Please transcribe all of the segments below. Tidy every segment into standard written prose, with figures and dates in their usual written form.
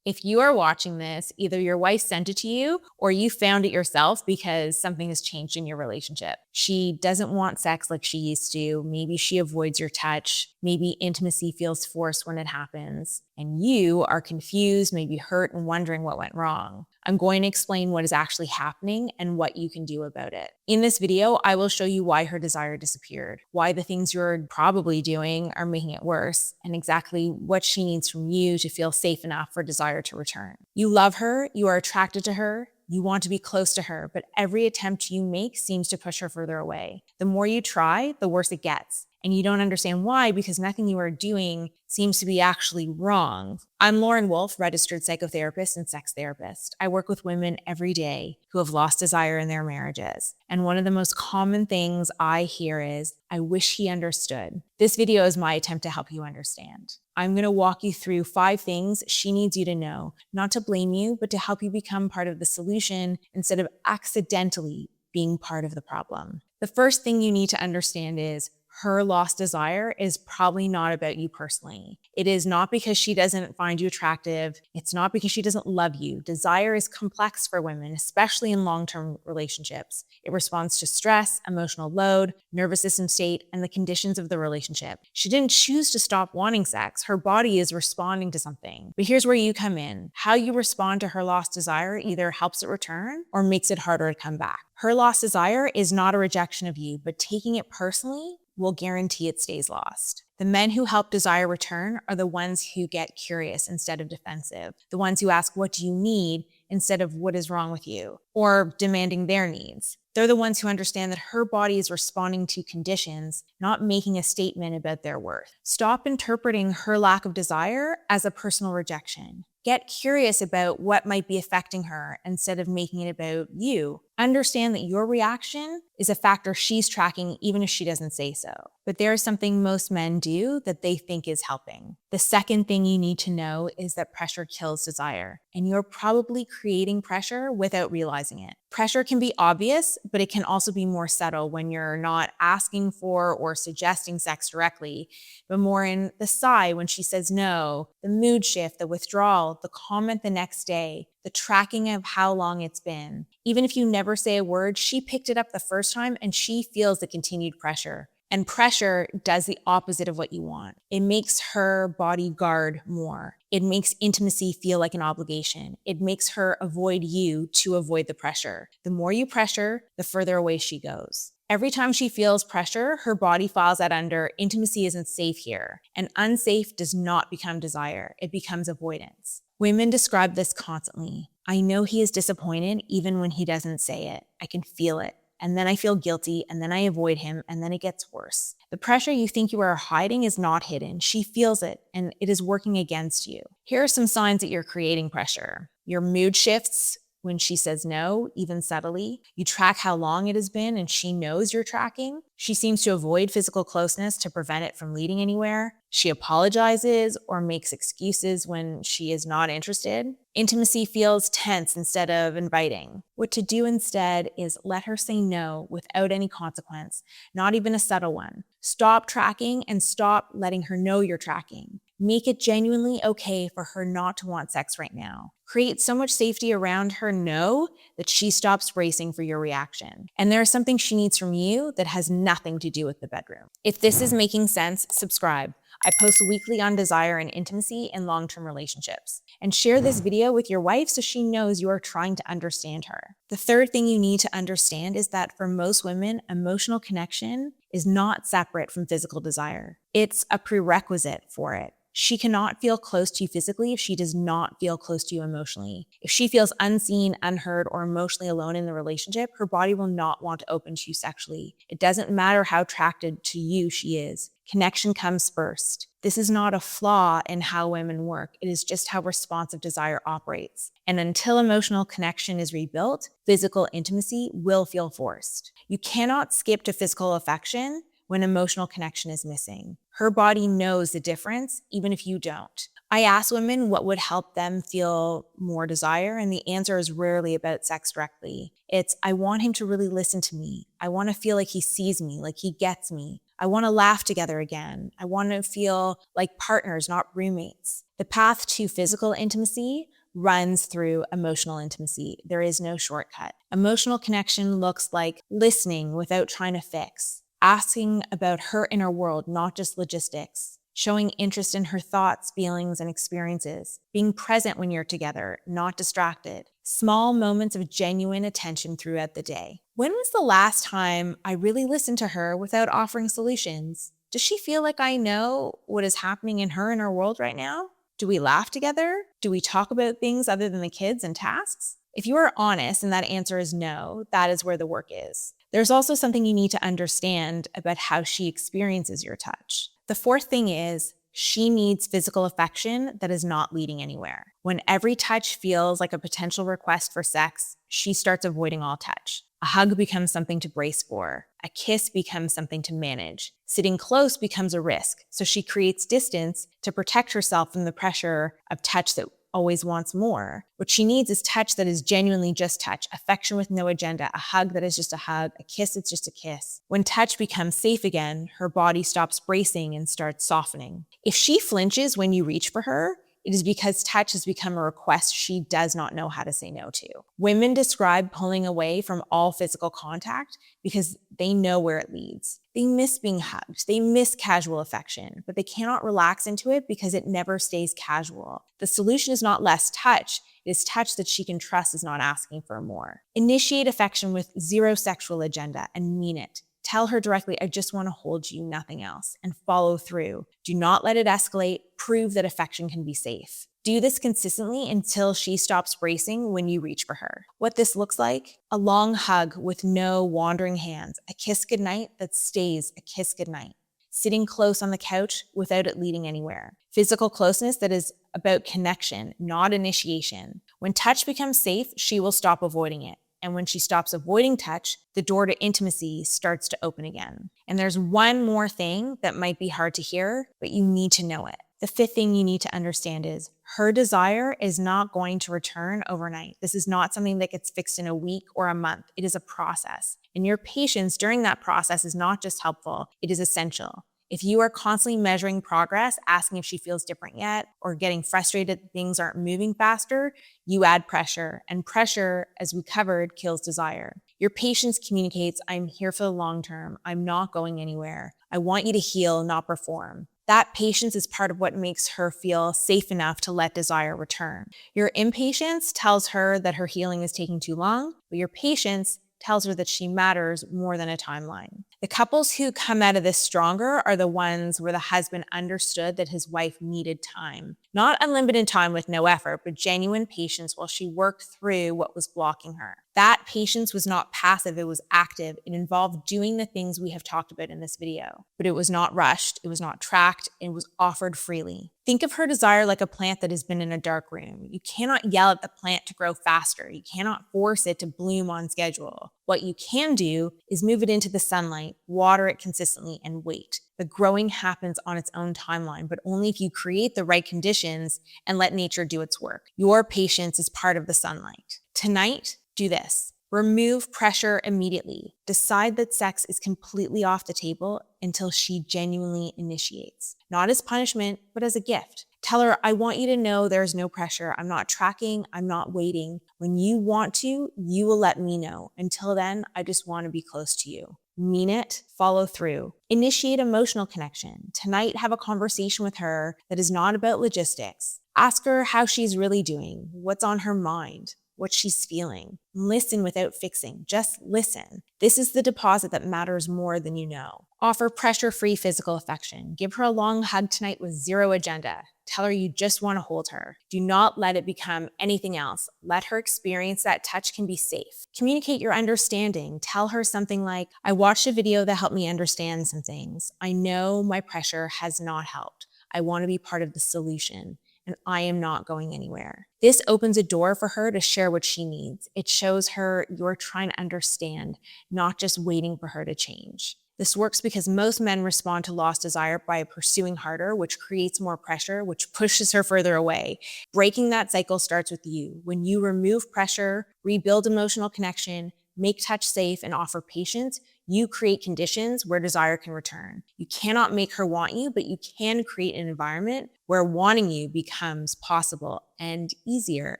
If you are watching this, either your wife sent it to you or you found it yourself because something has changed in your relationship. She doesn't want sex like she used to. Maybe she avoids your touch. Maybe intimacy feels forced when it happens. And you are confused, maybe hurt, and wondering what went wrong. I'm going to explain what is actually happening and what you can do about it. In this video, I will show you why her desire disappeared, why the things you're probably doing are making it worse, and exactly what she needs from you to feel safe enough for desire to return. You love her, you are attracted to her, you want to be close to her, but every attempt you make seems to push her further away. The more you try, the worse it gets. And you don't understand why because nothing you are doing seems to be actually wrong. I'm Lauren Wolf, registered psychotherapist and sex therapist. I work with women every day who have lost desire in their marriages. And one of the most common things I hear is, I wish he understood. This video is my attempt to help you understand. I'm going to walk you through 5 things she needs you to know, not to blame you, but to help you become part of the solution instead of accidentally being part of the problem. The first thing you need to understand is her lost desire is probably not about you personally. It is not because she doesn't find you attractive. It's not because she doesn't love you. Desire is complex for women, especially in long-term relationships. It responds to stress, emotional load, nervous system state, and the conditions of the relationship. She didn't choose to stop wanting sex. Her body is responding to something. But here's where you come in. How you respond to her lost desire either helps it return or makes it harder to come back. Her lost desire is not a rejection of you, but taking it personally will guarantee it stays lost. The men who help desire return are the ones who get curious instead of defensive, the ones who ask, what do you need, instead of what is wrong with you, or demanding their needs. They're the ones who understand that her body is responding to conditions, not making a statement about their worth. Stop interpreting her lack of desire as a personal rejection. Get curious about what might be affecting her instead of making it about you. Understand that your reaction is a factor she's tracking even if she doesn't say so. But there is something most men do that they think is helping. The second thing you need to know is that pressure kills desire, and you're probably creating pressure without realizing it. Pressure can be obvious, but it can also be more subtle when you're not asking for or suggesting sex directly, but more in the sigh when she says no, the mood shift, the withdrawal, the comment the next day, the tracking of how long it's been. Even if you never say a word, she picked it up the first time and she feels the continued pressure. And pressure does the opposite of what you want. It makes her body guard more. It makes intimacy feel like an obligation. It makes her avoid you to avoid the pressure. The more you pressure, the further away she goes. Every time she feels pressure, her body files that under intimacy isn't safe here. And unsafe does not become desire. It becomes avoidance. Women describe this constantly. I know he is disappointed even when he doesn't say it. I can feel it. And then I feel guilty, and then I avoid him, and then it gets worse. The pressure you think you are hiding is not hidden. She feels it, and it is working against you. Here are some signs that you're creating pressure. Your mood shifts when she says no, even subtly. You track how long it has been, and she knows you're tracking. She seems to avoid physical closeness to prevent it from leading anywhere. She apologizes or makes excuses when she is not interested. Intimacy feels tense instead of inviting. What to do instead is let her say no without any consequence, not even a subtle one. Stop tracking and stop letting her know you're tracking. Make it genuinely okay for her not to want sex right now. Create so much safety around her no that she stops racing for your reaction. And there is something she needs from you that has nothing to do with the bedroom. If this is making sense, subscribe. I post weekly on desire and intimacy in long-term relationships. And share this video with your wife so she knows you are trying to understand her. The third thing you need to understand is that for most women, emotional connection is not separate from physical desire. It's a prerequisite for it. She cannot feel close to you physically if she does not feel close to you emotionally. If she feels unseen, unheard, or emotionally alone in the relationship, her body will not want to open to you sexually. It doesn't matter how attracted to you she is. Connection comes first. This is not a flaw in how women work. It is just how responsive desire operates. And until emotional connection is rebuilt, physical intimacy will feel forced. You cannot skip to physical affection when emotional connection is missing. Her body knows the difference, even if you don't. I ask women what would help them feel more desire, and the answer is rarely about sex directly. It's, I want him to really listen to me. I want to feel like he sees me, like he gets me. I want to laugh together again. I want to feel like partners, not roommates. The path to physical intimacy runs through emotional intimacy. There is no shortcut. Emotional connection looks like listening without trying to fix, asking about her inner world, not just logistics, showing interest in her thoughts, feelings, and experiences, being present when you're together, not distracted, small moments of genuine attention throughout the day. When was the last time I really listened to her without offering solutions? Does she feel like I know what is happening in her inner world right now? Do we laugh together? Do we talk about things other than the kids and tasks? If you are honest and that answer is no, that is where the work is. There's also something you need to understand about how she experiences your touch. The fourth thing is she needs physical affection that is not leading anywhere. When every touch feels like a potential request for sex, she starts avoiding all touch. A hug becomes something to brace for. A kiss becomes something to manage. Sitting close becomes a risk, so she creates distance to protect herself from the pressure of touch that always wants more. What she needs is touch that is genuinely just touch, affection with no agenda, a hug that is just a hug, a kiss that's just a kiss. When touch becomes safe again, her body stops bracing and starts softening. If she flinches when you reach for her, it is because touch has become a request she does not know how to say no to. Women describe pulling away from all physical contact because they know where it leads. They miss being hugged. They miss casual affection, but they cannot relax into it because it never stays casual. The solution is not less touch. It is touch that she can trust is not asking for more. Initiate affection with zero sexual agenda and mean it. Tell her directly, I just want to hold you, nothing else, and follow through. Do not let it escalate. Prove that affection can be safe. Do this consistently until she stops bracing when you reach for her. What this looks like? A long hug with no wandering hands, a kiss goodnight that stays a kiss goodnight. Sitting close on the couch without it leading anywhere. Physical closeness that is about connection, not initiation. When touch becomes safe, she will stop avoiding it. And when she stops avoiding touch, the door to intimacy starts to open again. And there's one more thing that might be hard to hear, but you need to know it. The fifth thing you need to understand is her desire is not going to return overnight. This is not something that gets fixed in a week or a month. It is a process. And your patience during that process is not just helpful, it is essential. If you are constantly measuring progress, asking if she feels different yet, or getting frustrated that things aren't moving faster, you add pressure. And pressure, as we covered, kills desire. Your patience communicates, I'm here for the long term. I'm not going anywhere. I want you to heal, not perform. That patience is part of what makes her feel safe enough to let desire return. Your impatience tells her that her healing is taking too long, but your patience tells her that she matters more than a timeline. The couples who come out of this stronger are the ones where the husband understood that his wife needed time. Not unlimited time with no effort, but genuine patience while she worked through what was blocking her. That patience was not passive, it was active. It involved doing the things we have talked about in this video. But it was not rushed, it was not tracked, it was offered freely. Think of her desire like a plant that has been in a dark room. You cannot yell at the plant to grow faster. You cannot force it to bloom on schedule. What you can do is move it into the sunlight, water it consistently, and wait. The growing happens on its own timeline, but only if you create the right conditions and let nature do its work. Your patience is part of the sunlight. Tonight, do this. Remove pressure immediately. Decide that sex is completely off the table until she genuinely initiates. Not as punishment, but as a gift. Tell her, I want you to know there's no pressure. I'm not tracking. I'm not waiting. When you want to, you will let me know. Until then, I just want to be close to you. Mean it, follow through. Initiate emotional connection. Tonight, have a conversation with her that is not about logistics. Ask her how she's really doing, what's on her mind, what she's feeling. Listen without fixing, just listen. This is the deposit that matters more than you know. Offer pressure-free physical affection. Give her a long hug tonight with zero agenda. Tell her you just want to hold her. Do not let it become anything else. Let her experience that touch can be safe. Communicate your understanding. Tell her something like, I watched a video that helped me understand some things. I know my pressure has not helped. I want to be part of the solution, and I am not going anywhere. This opens a door for her to share what she needs. It shows her you're trying to understand, not just waiting for her to change. This works because most men respond to lost desire by pursuing harder, which creates more pressure, which pushes her further away. Breaking that cycle starts with you. When you remove pressure, rebuild emotional connection, make touch safe, and offer patience, You create conditions where desire can return. You cannot make her want you, but you can create an environment where wanting you becomes possible and easier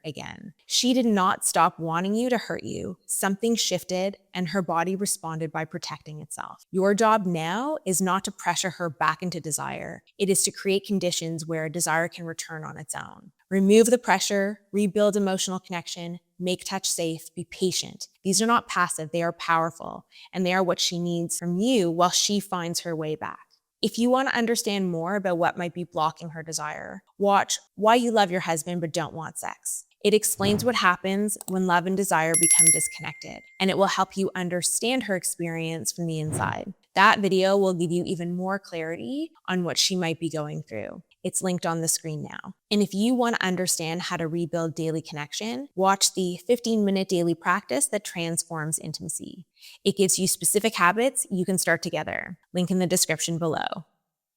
again. She did not stop wanting you to hurt you. Something shifted and her body responded by protecting itself. Your job now is not to pressure her back into desire. It is to create conditions where desire can return on its own. Remove the pressure, rebuild emotional connection, make touch safe, be patient. These are not passive, they are powerful, and they are what she needs from you while she finds her way back. If you want to understand more about what might be blocking her desire, watch Why You Love Your Husband But Don't Want Sex. It explains what happens when love and desire become disconnected, and it will help you understand her experience from the inside. That video will give you even more clarity on what she might be going through. It's linked on the screen now. And if you want to understand how to rebuild daily connection, watch the 15-minute daily practice that transforms intimacy. It gives you specific habits you can start together. Link in the description below.